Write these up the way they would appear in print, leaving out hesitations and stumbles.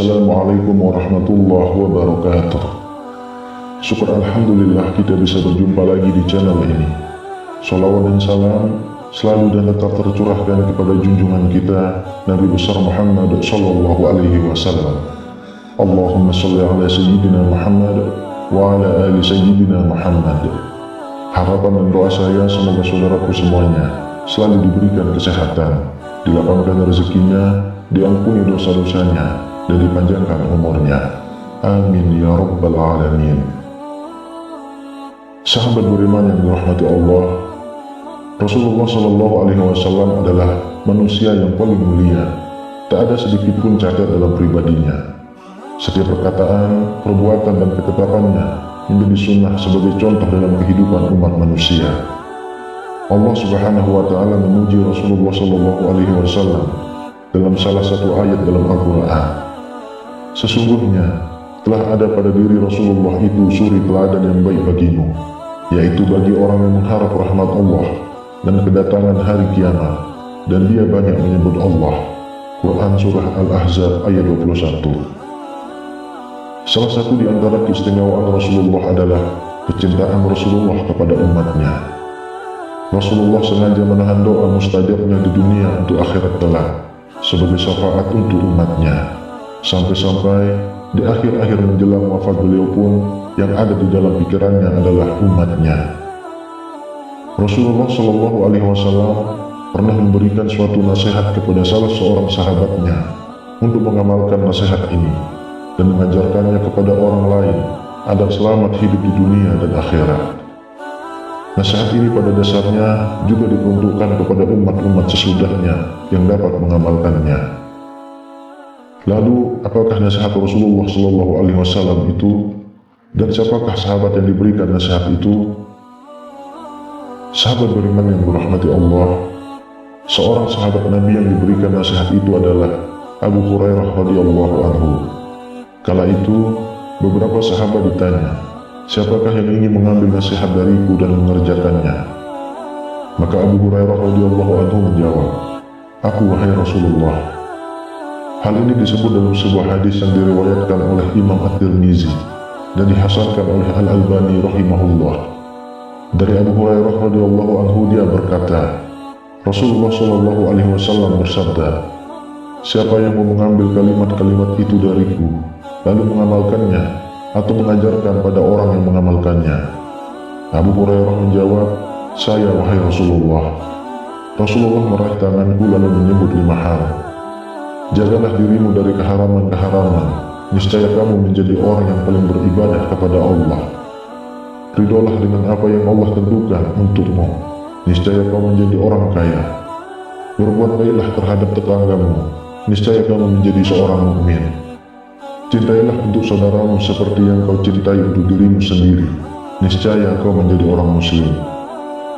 Assalamualaikum warahmatullahi wabarakatuh. Syukur Alhamdulillah kita bisa berjumpa lagi di channel ini. Salawat dan salam selalu dan tetap tercurahkan kepada junjungan kita Nabi besar Muhammad sallallahu alaihi wasallam. Allahumma sholli ala sayyidina Muhammad wa ala ali sayyidina Muhammad. Harapan dan doa saya semoga saudaraku semuanya selalu diberikan kesehatan, dilapangkan rezekinya, diampuni dosa-dosanya, dan dipanjangkan umurnya. Amin ya rabbal alamin. Sahabat beriman yang dirahmati Allah, Rasulullah Shallallahu Alaihi Wasallam adalah manusia yang paling mulia. Tak ada sedikit pun cacat dalam pribadinya. Setiap perkataan, perbuatan, dan ketetapannya menjadi sunnah sebagai contoh dalam kehidupan umat manusia. Allah Subhanahu wa Ta'ala memuji Rasulullah Shallallahu Alaihi Wasallam dalam salah satu ayat dalam Al-Quran. Sesungguhnya telah ada pada diri Rasulullah itu suri teladan yang baik bagimu, yaitu bagi orang yang mengharap rahmat Allah dan kedatangan hari kiamat, dan dia banyak menyebut Allah. Quran Surah Al-Ahzab ayat 21. Salah satu di antara keistimewaan Rasulullah adalah kecintaan Rasulullah kepada umatnya. Rasulullah sengaja menahan doa mustajabnya di dunia untuk akhirat kelak sebagai syafaat untuk umatnya. Sampai-sampai di akhir-akhir menjelang wafat beliau pun yang ada di dalam pikirannya adalah umatnya. Rasulullah Shallallahu Alaihi Wasallam pernah memberikan suatu nasihat kepada salah seorang sahabatnya untuk mengamalkan nasihat ini dan mengajarkannya kepada orang lain agar selamat hidup di dunia dan akhirat. Nasihat ini pada dasarnya juga diperuntukkan kepada umat-umat sesudahnya yang dapat mengamalkannya. Lalu, apakah nasihat Rasulullah Shallallahu Alaihi Wasallam itu, dan siapakah sahabat yang diberikan nasihat itu? Sahabat beriman yang dirahmati Allah, seorang sahabat Nabi yang diberikan nasihat itu adalah Abu Hurairah radhiyallahu anhu. Kala itu, beberapa sahabat ditanya, siapakah yang ingin mengambil nasihat dariku dan mengerjakannya? Maka Abu Hurairah radhiyallahu anhu menjawab, aku wahai Rasulullah. Hal ini disebut dalam sebuah hadis yang diriwayatkan oleh Imam At-Tirmizi dan dihasankan oleh Al-Albani rahimahullah. Dari Abu Hurairah radhiyallahu anhu dia berkata, Rasulullah Shallallahu Alaihi Wasallam bersabda, siapa yang mau mengambil kalimat-kalimat itu dariku lalu mengamalkannya atau mengajarkan pada orang yang mengamalkannya? Abu Hurairah menjawab, saya wahai Rasulullah. Rasulullah meraih tanganku lalu menyebut 5 hal. Jagalah dirimu dari keharaman-keharaman, niscaya kamu menjadi orang yang paling beribadah kepada Allah. Ridholah dengan apa yang Allah tentukan untukmu, niscaya kamu menjadi orang kaya. Berbuat baiklah terhadap tetanggamu, niscaya kamu menjadi seorang mukmin. Cintailah untuk saudaramu seperti yang kau cintai untuk dirimu sendiri, niscaya kau menjadi orang muslim.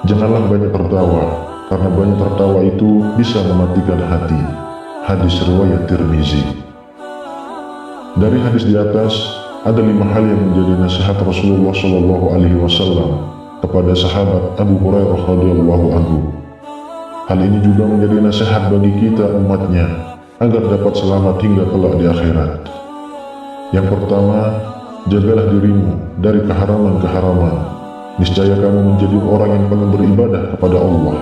Janganlah banyak tertawa, karena banyak tertawa itu bisa mematikan hati. Hadis riwayat Tirmizi. Dari hadis di atas ada 5 hal yang menjadi nasihat Rasulullah Shallallahu Alaihi Wasallam kepada sahabat Abu Hurairah radhiyallahu anhu. Hal ini juga menjadi nasihat bagi kita umatnya agar dapat selamat hingga kelak di akhirat. Yang pertama, jagalah dirimu dari keharaman-keharaman, niscaya kamu menjadi orang yang paling beribadah kepada Allah.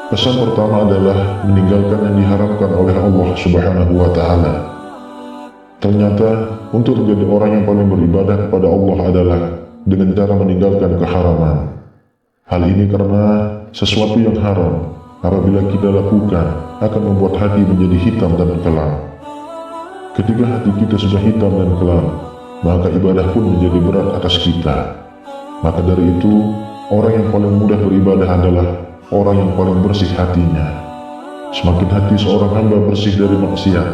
Pesan pertama adalah meninggalkan yang diharamkan oleh Allah Subhanahu wa Ta'ala. Ternyata, untuk menjadi orang yang paling beribadah kepada Allah adalah dengan cara meninggalkan keharaman. Hal ini karena sesuatu yang haram apabila kita lakukan akan membuat hati menjadi hitam dan kelam. Ketika hati kita sudah hitam dan kelam, maka ibadah pun menjadi berat atas kita. Maka dari itu, orang yang paling mudah beribadah adalah orang yang paling bersih hatinya. Semakin hati seorang hamba bersih dari maksiat,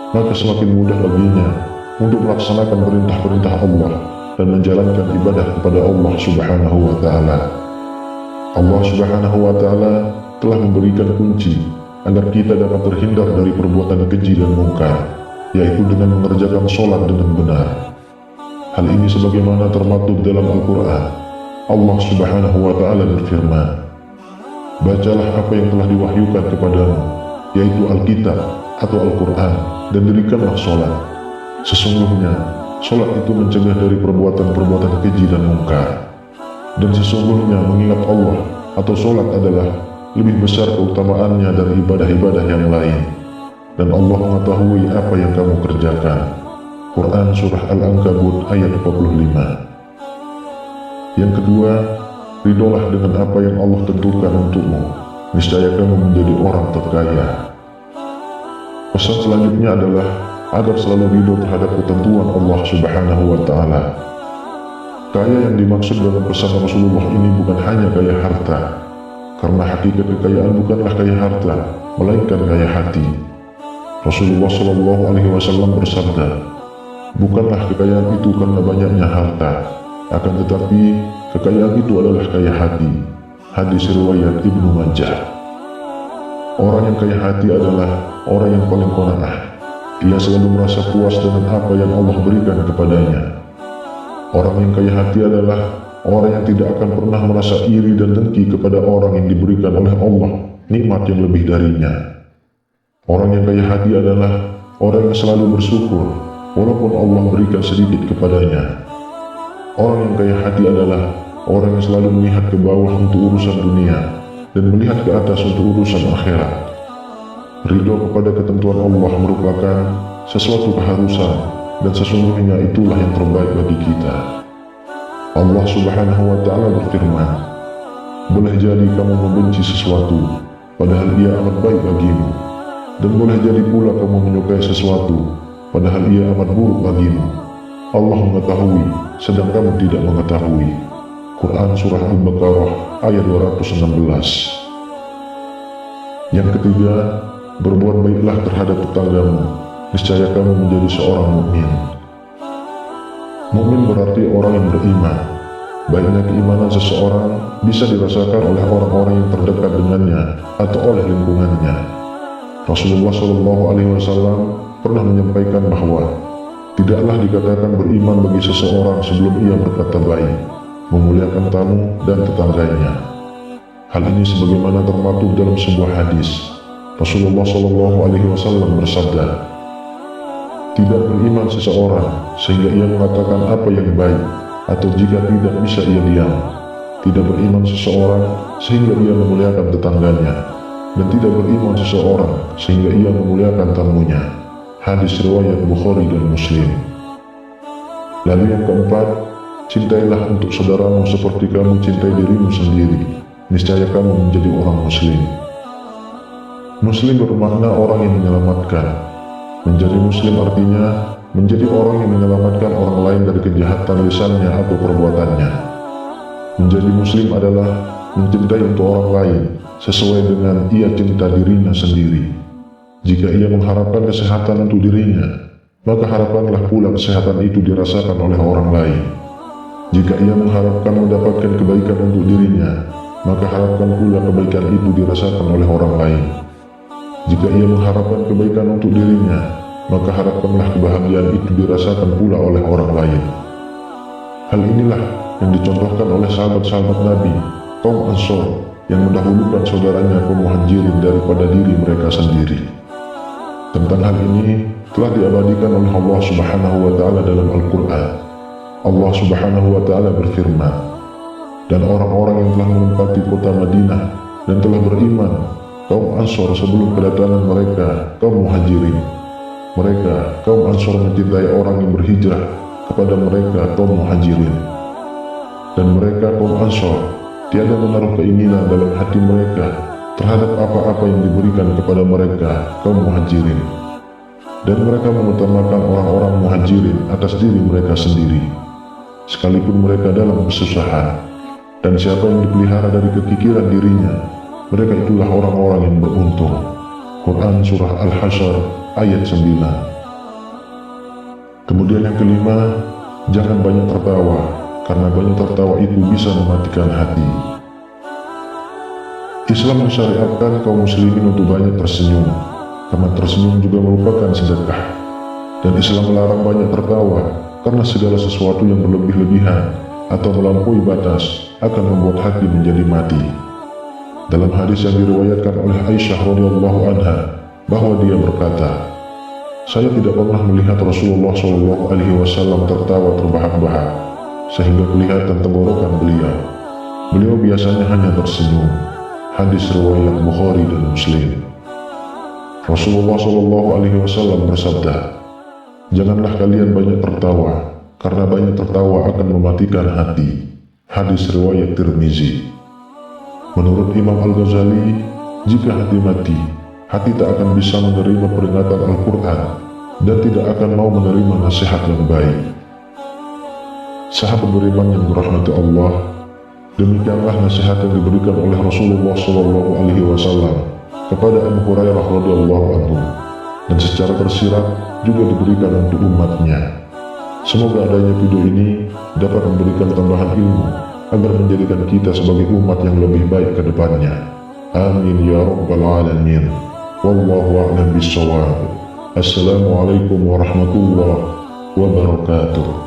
maka semakin mudah baginya untuk melaksanakan perintah-perintah Allah dan menjalankan ibadah kepada Allah Subhanahu wa Ta'ala. Allah Subhanahu wa Ta'ala telah memberikan kunci agar kita dapat terhindar dari perbuatan keji dan mungkar, yaitu dengan mengerjakan sholat dengan benar. Hal ini sebagaimana termaktub dalam Al-Quran. Allah Subhanahu wa Ta'ala berfirman, bacalah apa yang telah diwahyukan kepadamu, yaitu Alkitab, atau Al-Quran, dan dirikanlah sholat. Sesungguhnya, sholat itu mencegah dari perbuatan-perbuatan keji dan mungkar. Dan sesungguhnya mengingat Allah atau sholat adalah lebih besar keutamaannya dari ibadah-ibadah yang lain. Dan Allah mengetahui apa yang kamu kerjakan. Quran Surah Al-Ankabut ayat 45. Yang kedua, ridholah dengan apa yang Allah tentukan untukmu. Niscaya kamu menjadi orang terkaya. Pesan selanjutnya adalah agar selalu ridho terhadap ketentuan Allah Subhanahu wa Ta'ala. Kaya yang dimaksud dalam pesan Rasulullah ini bukan hanya kaya harta, karena hakikat kekayaan bukanlah kaya harta, melainkan kaya hati. Rasulullah SAW bersabda, bukanlah kekayaan itu karena banyaknya harta, akan tetapi kekayaan itu adalah kaya hati. Hadis riwayat Ibnu Majah. Orang yang kaya hati adalah orang yang paling qanaah. Ia selalu merasa puas dengan apa yang Allah berikan kepadanya. Orang yang kaya hati adalah orang yang tidak akan pernah merasa iri dan dengki kepada orang yang diberikan oleh Allah nikmat yang lebih darinya. Orang yang kaya hati adalah orang yang selalu bersyukur walaupun Allah berikan sedikit kepadanya. Orang yang kaya hati adalah orang yang selalu melihat ke bawah untuk urusan dunia dan melihat ke atas untuk urusan akhirat. Ridho kepada ketentuan Allah merupakan sesuatu keharusan, dan sesungguhnya itulah yang terbaik bagi kita. Allah Subhanahu wa Ta'ala berfirman, boleh jadi kamu membenci sesuatu padahal ia amat baik bagimu, dan boleh jadi pula kamu menyukai sesuatu padahal ia amat buruk bagimu. Allah mengetahui sedang kamu tidak mengetahui. Quran Surah Al-Baqarah ayat 216. Yang ketiga, berbuat baiklah terhadap tetanggamu, niscaya kamu menjadi seorang mukmin. Mukmin berarti orang yang beriman. Baiknya keimanan seseorang bisa dirasakan oleh orang-orang yang terdekat dengannya atau oleh lingkungannya. Rasulullah SAW pernah menyampaikan bahwa tidaklah dikatakan beriman bagi seseorang sebelum ia berkata baik, memuliakan tamu dan tetangganya. Hal ini sebagaimana termaktub dalam sebuah hadis. Rasulullah SAW bersabda, tidak beriman seseorang sehingga ia mengatakan apa yang baik, atau jika tidak bisa ia diam. Tidak beriman seseorang sehingga ia memuliakan tetangganya, dan tidak beriman seseorang sehingga ia memuliakan tamunya. Hadis riwayat Bukhari dan Muslim. Lalu yang keempat, cintailah untuk saudaramu seperti kamu cintai dirimu sendiri. Niscaya kamu menjadi orang muslim. Muslim bermakna orang yang menyelamatkan. Menjadi muslim artinya menjadi orang yang menyelamatkan orang lain dari kejahatan lisannya atau perbuatannya. Menjadi muslim adalah mencintai untuk orang lain sesuai dengan ia cinta dirinya sendiri. Jika ia mengharapkan kesehatan untuk dirinya, maka harapanlah pula kesehatan itu dirasakan oleh orang lain. Jika ia mengharapkan mendapatkan kebaikan untuk dirinya, maka harapkan pula kebaikan itu dirasakan oleh orang lain. Jika ia mengharapkan kebaikan untuk dirinya, maka harapkanlah kebahagiaan itu dirasakan pula oleh orang lain. Hal inilah yang dicontohkan oleh sahabat-sahabat Nabi, kaum Ansor, yang mendahulukan saudaranya kaum Muhajirin daripada diri mereka sendiri. Tentang hal ini telah diabadikan oleh Allah Subhanahu wa Ta'ala dalam Al-Quran. Allah Subhanahu wa Ta'ala berfirman, dan orang-orang yang telah menempati kota Madinah dan telah beriman, kaum Ansor sebelum kedatangan mereka, kaum Muhajirin. Mereka, kaum Ansor mencintai orang yang berhijrah kepada mereka, kaum Muhajirin. Dan mereka, kaum Ansor, tiada menaruh keinginan dalam hati mereka terhadap apa-apa yang diberikan kepada mereka, kaum Muhajirin. Dan mereka mengutamakan orang-orang Muhajirin atas diri mereka sendiri, sekalipun mereka dalam kesusahan. Dan siapa yang dipelihara dari kekikiran dirinya, mereka itulah orang-orang yang beruntung. Quran Surah Al-Hasyr ayat 9. Kemudian yang kelima, jangan banyak tertawa, karena banyak tertawa itu bisa mematikan hati. Islam mensyariatkan kaum muslimin untuk banyak tersenyum, karena tersenyum juga merupakan sedekah. Dan Islam melarang banyak tertawa, karena segala sesuatu yang berlebih-lebihan atau melampaui batas akan membuat hati menjadi mati. Dalam hadis yang diriwayatkan oleh Aisyah radhiyallahu anha, bahwa dia berkata, "Saya tidak pernah melihat Rasulullah SAW tertawa terbahak-bahak, sehingga kelihatan tenggorokan beliau. Beliau biasanya hanya tersenyum." Hadis riwayat Bukhari dan Muslim. Rasulullah SAW bersabda, "Janganlah kalian banyak tertawa, karena banyak tertawa akan mematikan hati." Hadis riwayat Tirmizi. Menurut Imam Al-Ghazali, jika hati mati, hati tak akan bisa menerima peringatan Al-Quran dan tidak akan mau menerima nasihat yang baik. Sahabat beriman yang dirahmati Allah, demikianlah nasihat yang diberikan oleh Rasulullah SAW kepada Abu Hurairah radhiyallahu anhu, dan secara tersirat juga diberikan untuk umatnya. Semoga adanya video ini dapat memberikan tambahan ilmu agar menjadikan kita sebagai umat yang lebih baik ke depannya. Amin ya rabbal alamin. Wallahu a'lam bishawab. Assalamualaikum warahmatullahi wabarakatuh.